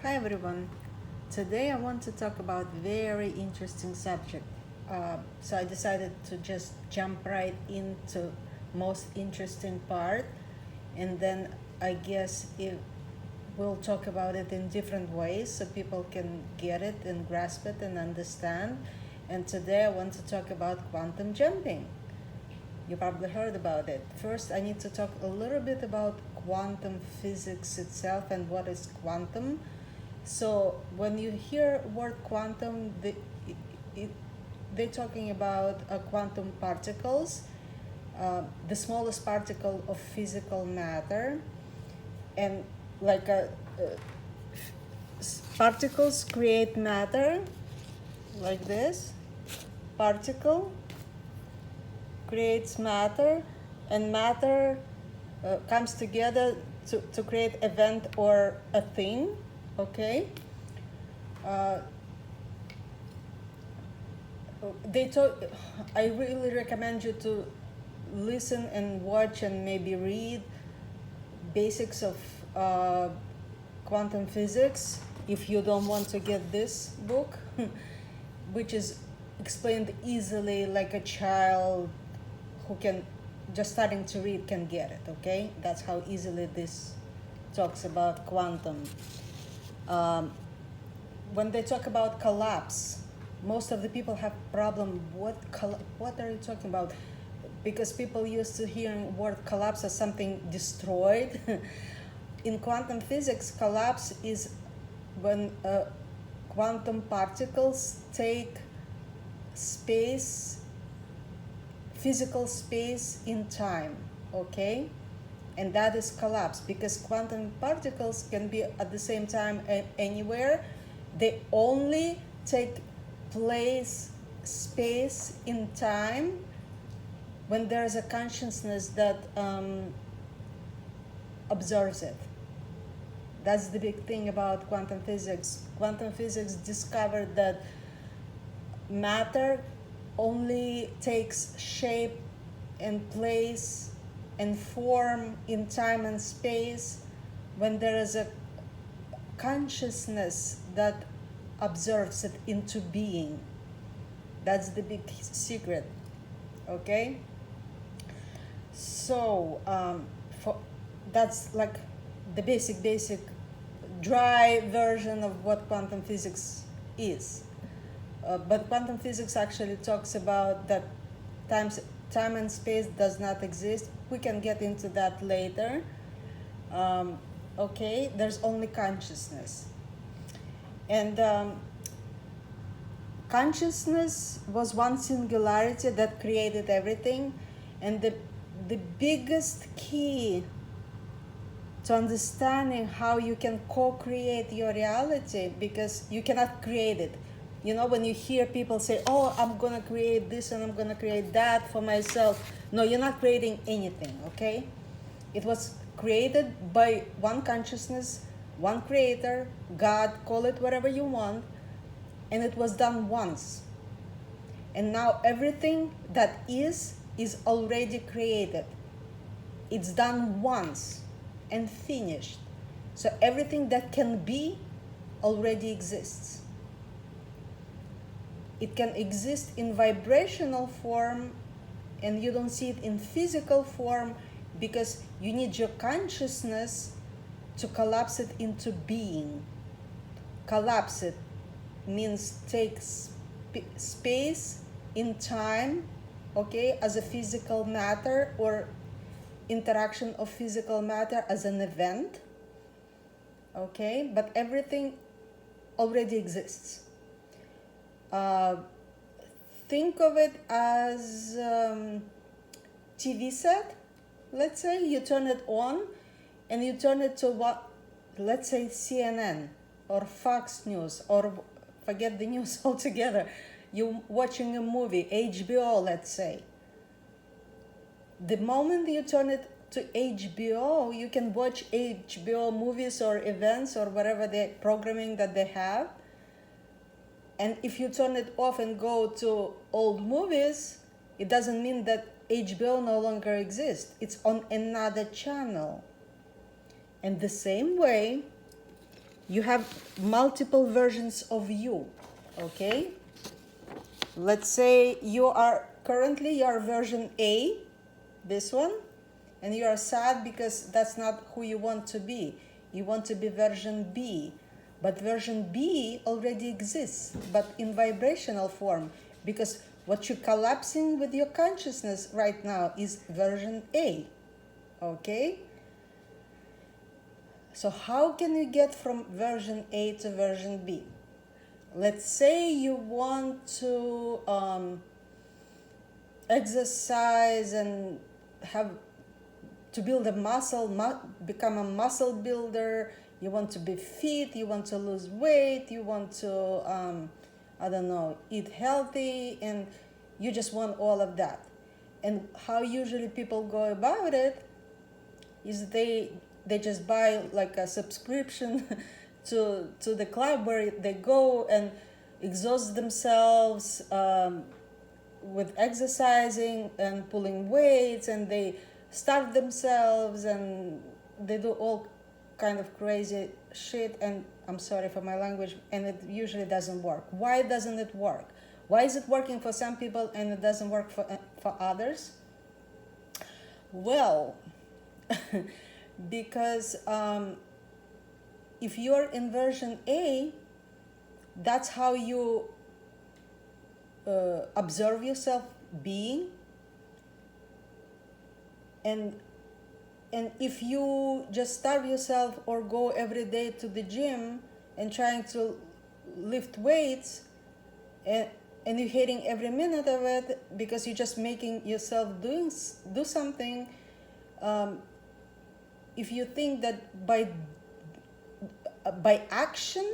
Hi everyone. Today I want to talk about very interesting subject. So I decided to just jump right into most interesting part, and then I guess we'll talk about it in different ways so people can get it and grasp it and understand. And today I want to talk about quantum jumping. You probably heard about it. First, I need to talk a little bit about quantum physics itself and what is quantum. So when you hear word quantum, it, they're talking about quantum particles, the smallest particle of physical matter, and like particles create matter, like this. Particle creates matter, and matter comes together to create event or a thing. Okay. Uh, they talk. I really recommend you to listen and watch and maybe read basics of quantum physics if you don't want to get this book, which is explained easily like a child who can just starting to read can get it. Okay, that's how easily this talks about quantum. Um, when they talk about collapse, most of the people have problem. What are you talking about? Because people used to hearing word collapse as something destroyed. In quantum physics, collapse is when quantum particles take space, physical space in time, okay? And that is collapse because quantum particles can be at the same time anywhere. They only take place, space in time when there is a consciousness that observes it. That's the big thing about quantum physics. Quantum physics discovered that matter only takes shape and place and form in time and space when there is a consciousness that observes it into being. That's the big secret. Okay. So that's like the basic dry version of what quantum physics is. But quantum physics actually talks about that time and space does not exist. We can get into that later. Okay, there's only consciousness. And consciousness was one singularity that created everything. And the biggest key to understanding how you can co-create your reality, because you cannot create it. You know, when you hear people say, oh, I'm going to create this and I'm going to create that for myself. No, you're not creating anything, okay? It was created by one consciousness, one creator, God, call it whatever you want, and it was done once. And now everything that is already created. It's done once and finished. So everything that can be already exists. It can exist in vibrational form, and you don't see it in physical form because you need your consciousness to collapse it into being. Collapse it means take space in time, okay, as a physical matter, or interaction of physical matter as an event, okay, but everything already exists. Think of it as TV set. Let's say you turn it on and you turn it to what, let's say CNN or Fox News, or forget the news altogether. You're watching a movie, HBO, let's say. The moment you turn it to HBO, you can watch HBO movies or events or whatever the programming that they have. And if you turn it off and go to old movies, it doesn't mean that HBO no longer exists. It's on another channel. And the same way, you have multiple versions of you, okay? Let's say you are version A, this one, and you are sad because that's not who you want to be. You want to be version B, but version B already exists, but in vibrational form, because what you're collapsing with your consciousness right now is version A, okay? So how can you get from version A to version B? Let's say you want to exercise and have to build a muscle, become a muscle builder. You want to be fit, you want to lose weight, you want to, I don't know, eat healthy, and you just want all of that. And how usually people go about it is they just buy like a subscription to the club where they go and exhaust themselves with exercising and pulling weights, and they starve themselves and they do all kind of crazy shit, and I'm sorry for my language, and it usually doesn't work. Why doesn't it work? Why is it working for some people and it doesn't work for others? Well, because if you're in version A, that's how you observe yourself being. And if you just starve yourself or go every day to the gym and trying to lift weights, and you're hating every minute of it because you're just making yourself do something, if you think that by action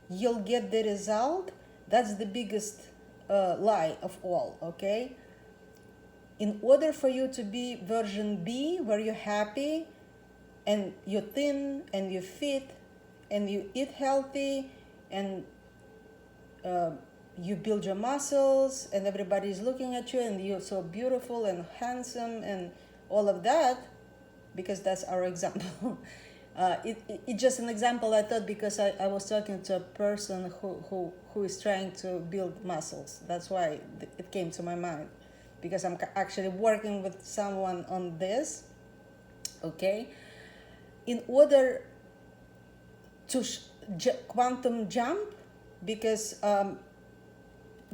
you'll get the result, that's the biggest lie of all, okay? In order for you to be version B, where you're happy and you're thin and you're fit and you eat healthy and you build your muscles and everybody's looking at you and you're so beautiful and handsome and all of that, because that's our example. It's just an example I thought because I was talking to a person who is trying to build muscles. That's why it came to my mind, because I'm actually working with someone on this, okay? In order to quantum jump, because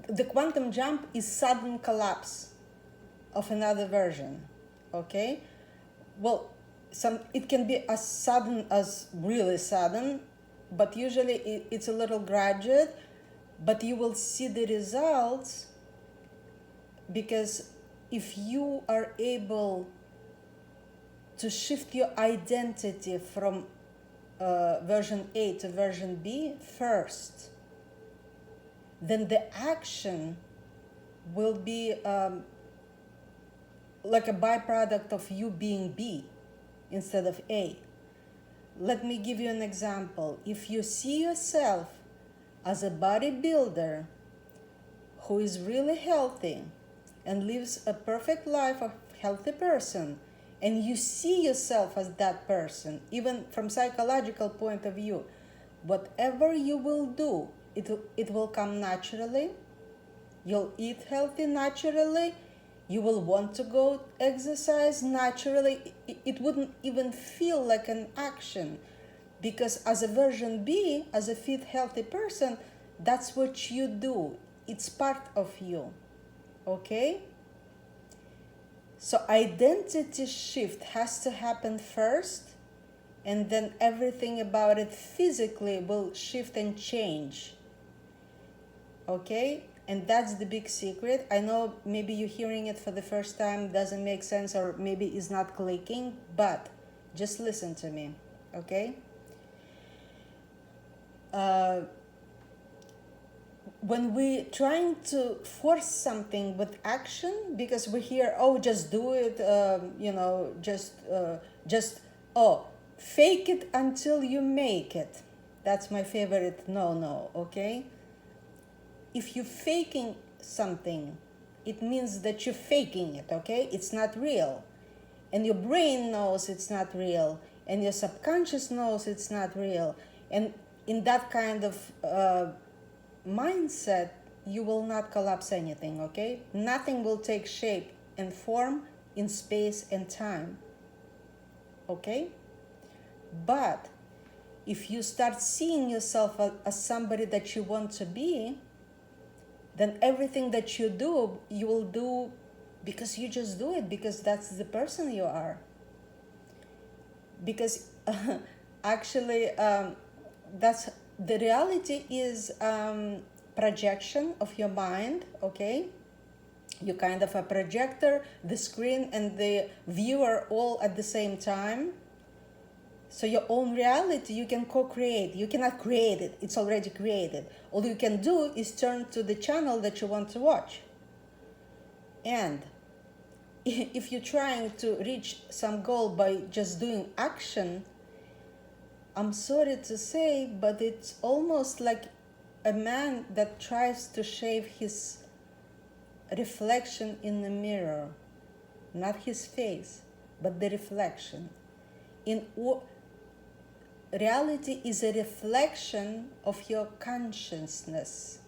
the quantum jump is sudden collapse of another version, okay? Well, it can be as sudden as really sudden, but usually it's a little gradual, but you will see the results, because if you are able to shift your identity from version A to version B first, then the action will be like a byproduct of you being B instead of A. Let me give you an example. If you see yourself as a bodybuilder who is really healthy and lives a perfect life of a healthy person, and you see yourself as that person, even from psychological point of view, whatever you will do, it will come naturally. You'll eat healthy naturally. You will want to go exercise naturally. It wouldn't even feel like an action, because as a version B, as a fit, healthy person, that's what you do. It's part of you, okay? So identity shift has to happen first, and then everything about it physically will shift and change, okay? And that's the big secret. I know maybe you're hearing it for the first time, doesn't make sense, or maybe it's not clicking, but just listen to me, okay? When we're trying to force something with action, because we hear, oh, just do it, fake it until you make it. That's my favorite no, okay? If you're faking something, it means that you're faking it, okay? It's not real. And your brain knows it's not real. And your subconscious knows it's not real. And in that kind of mindset, you will not collapse anything, okay? Nothing will take shape and form in space and time, okay? But if you start seeing yourself as somebody that you want to be, then everything that you do, you will do because you just do it, because that's the person you are. Because actually, that's the reality is projection of your mind, okay? You kind of a projector, the screen and the viewer all at the same time. So your own reality you can co-create. You cannot create it, it's already created. All you can do is turn to the channel that you want to watch. And if you're trying to reach some goal by just doing action, I'm sorry to say, but it's almost like a man that tries to shave his reflection in the mirror, not his face, but the reflection. Reality is a reflection of your consciousness.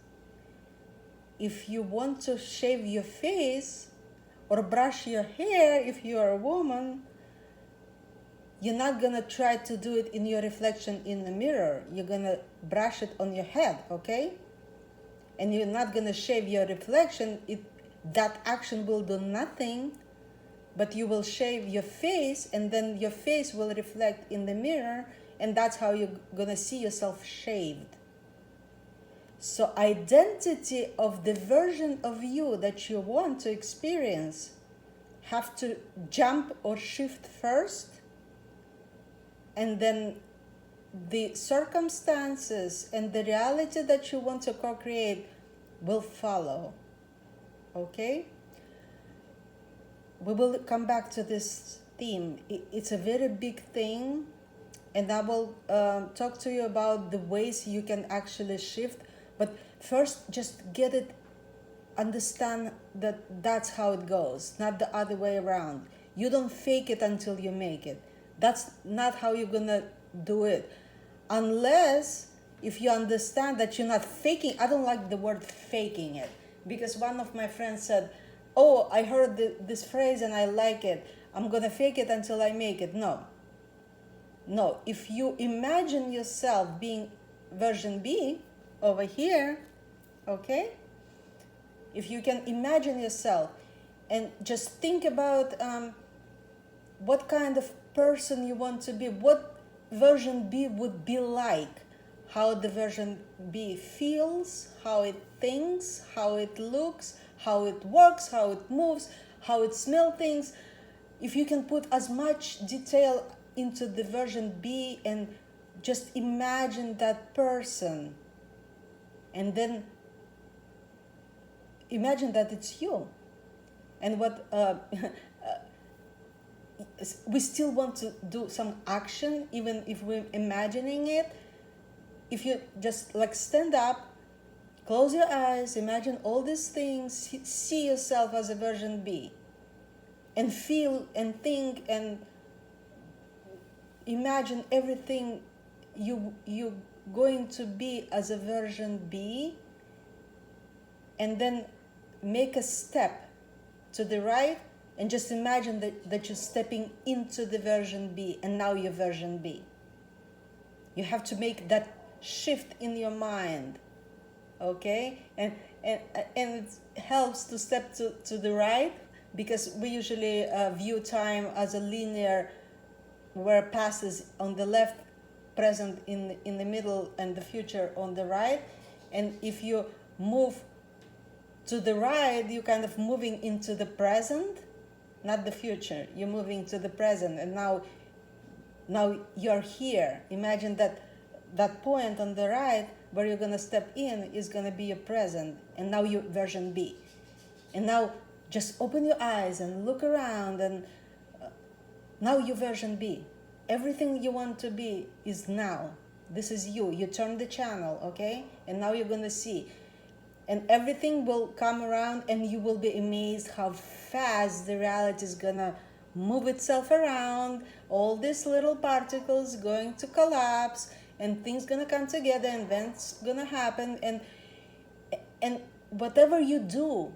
If you want to shave your face or brush your hair, if you are a woman, you're not gonna try to do it in your reflection in the mirror. You're gonna brush it on your head, okay? And you're not gonna shave your reflection. That action will do nothing, but you will shave your face, and then your face will reflect in the mirror, and that's how you're gonna see yourself shaved. So identity of the version of you that you want to experience have to jump or shift first, and then the circumstances and the reality that you want to co-create will follow, okay? We will come back to this theme. It's a very big thing, and I will talk to you about the ways you can actually shift. But first, just get it, understand that that's how it goes, not the other way around. You don't fake it until you make it. That's not how you're gonna do it. Unless if you understand that you're not faking. I don't like the word faking it, because one of my friends said, oh, I heard this phrase and I like it. I'm gonna fake it until I make it. No. If you imagine yourself being version B over here, okay? If you can imagine yourself and just think about what kind of person you want to be, what version B would be like, how the version B feels, how it thinks, how it looks, how it works, how it moves, how it smells things. If you can put as much detail into the version B and just imagine that person, and then imagine that it's you. And what we still want to do some action, even if we're imagining it. If you just like stand up, close your eyes, imagine all these things, see yourself as a version B, and feel and think and imagine everything you going to be as a version B, and then make a step to the right and just imagine that you're stepping into the version B, and now you're version B. You have to make that shift in your mind, okay? And it helps to step to the right, because we usually view time as a linear, where past is on the left, present in the middle, and the future on the right. And if you move to the right, you're kind of moving into the present, not the future. You're moving to the present, and now you're here. Imagine that point on the right where you're gonna step in is gonna be your present, and now you're version B. And now just open your eyes and look around, and now you're version B. Everything you want to be is now. This is you. You turn the channel, okay? And now you're gonna see. And everything will come around, and you will be amazed how fast the reality is gonna move itself around. All these little particles going to collapse, and things gonna come together, and events gonna happen, and whatever you do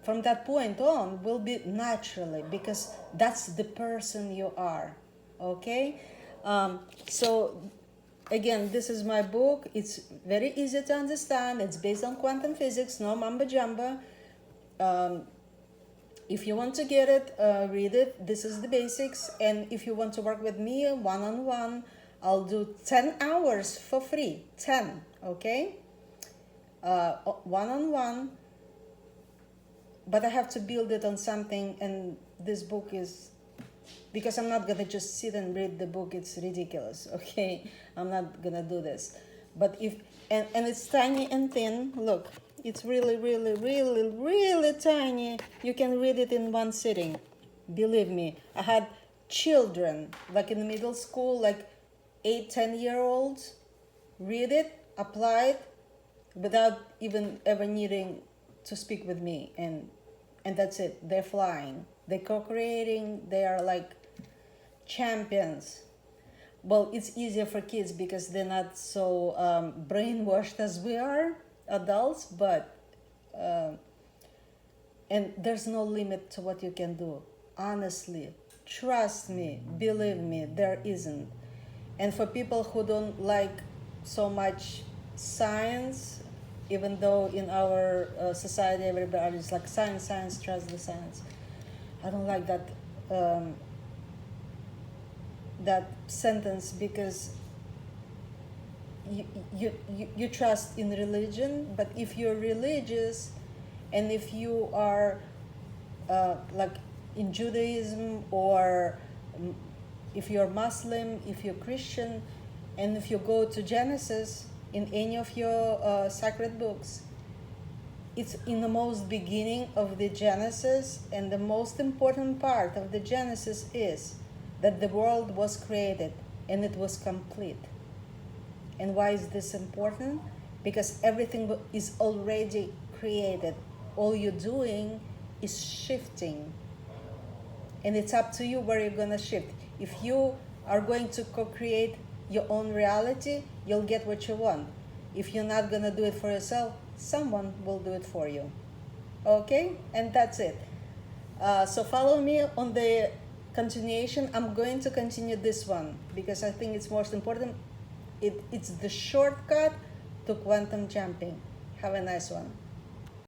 from that point on will be naturally, because that's the person you are. Okay. So again, this is my book. It's very easy to understand. It's based on quantum physics, no mamba jamba. If you want to get it, read it. This is the basics. And if you want to work with me one-on-one, I'll do 10 hours for free. 10, okay? One-on-one. But I have to build it on something, and this book is, because I'm not gonna just sit and read the book. It's ridiculous, okay? I'm not gonna do this. But if, and it's tiny and thin. Look, it's really, really, really, really tiny. You can read it in one sitting. Believe me, I had children, like in middle school, like 8-10-year-olds, read it, apply it, without even ever needing to speak with me, and that's it. They're flying. They're co-creating. They are like champions. Well, it's easier for kids because they're not so brainwashed as we are adults, but and there's no limit to what you can do. Honestly, trust me, believe me, there isn't. And for people who don't like so much science, even though in our society everybody is like science, trust the science. I don't like that that sentence, because you trust in religion, but if you're religious, and if you are like in Judaism, or if you're Muslim, if you're Christian, and if you go to Genesis in any of your sacred books, it's in the most beginning of the Genesis, and the most important part of the Genesis is that the world was created and it was complete. And why is this important? Because everything is already created. All you're doing is shifting. And it's up to you where you're going to shift. If you are going to co-create your own reality, you'll get what you want. If you're not going to do it for yourself, someone will do it for you. Okay? And that's it. So follow me on the continuation. I'm going to continue this one because I think it's most important. It's the shortcut to quantum jumping. Have a nice one.